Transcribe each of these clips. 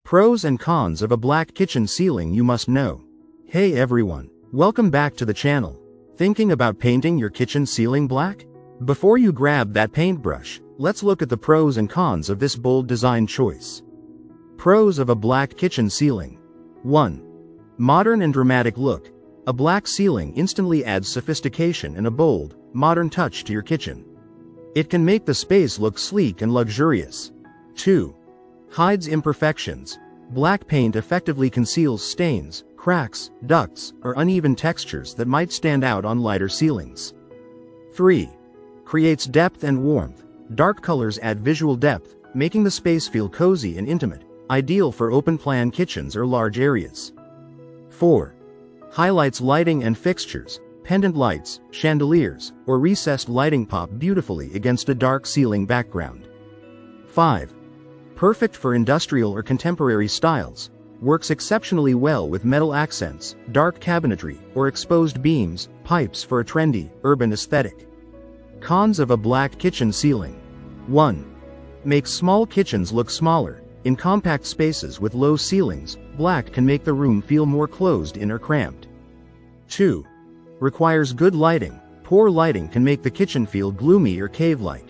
Pros and cons of a black kitchen ceiling you must know. Hey everyone, welcome back to the channel. Thinking about painting your kitchen ceiling black? Before you grab that paintbrush, let's look at the pros and cons of this bold design choice. Pros of a black kitchen ceiling. 1. Modern and dramatic look. A black ceiling instantly adds sophistication and a bold, modern touch to your kitchen. It can make the space look sleek and luxurious. 2. Hides imperfections. Black paint effectively conceals stains, cracks, ducts, or uneven textures that might stand out on lighter ceilings. 3. Creates depth and warmth. Dark colors add visual depth, making the space feel cozy and intimate, ideal for open-plan kitchens or large areas. 4. Highlights lighting and fixtures. Pendant lights, chandeliers, or recessed lighting pop beautifully against a dark ceiling background. 5. Perfect for industrial or contemporary styles. Works exceptionally well with metal accents, dark cabinetry, or exposed beams, pipes for a trendy, urban aesthetic. Cons of a black kitchen ceiling. 1. Makes small kitchens look smaller. In compact spaces with low ceilings, black can make the room feel more closed-in or cramped. 2. Requires good lighting. Poor lighting can make the kitchen feel gloomy or cave-like.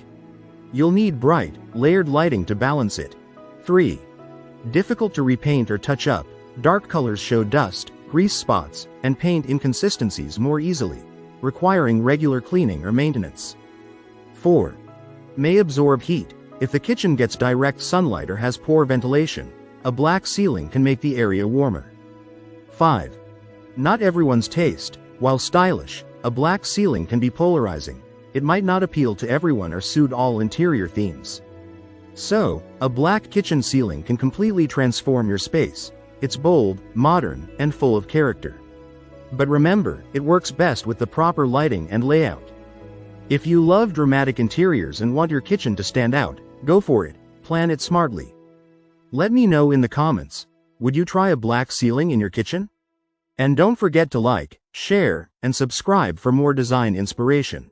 You'll need bright, layered lighting to balance it. 3. Difficult to repaint or touch up. Dark colors show dust, grease spots, and paint inconsistencies more easily, requiring regular cleaning or maintenance. 4. May absorb heat. If the kitchen gets direct sunlight or has poor ventilation, a black ceiling can make the area warmer. 5. Not everyone's taste. While stylish, a black ceiling can be polarizing. It might not appeal to everyone or suit all interior themes. So, a black kitchen ceiling can completely transform your space. It's bold, modern, and full of character. But remember, it works best with the proper lighting and layout. If you love dramatic interiors and want your kitchen to stand out, go for it. Plan it smartly. Let me know in the comments, would you try a black ceiling in your kitchen? And don't forget to like, share, and subscribe for more design inspiration.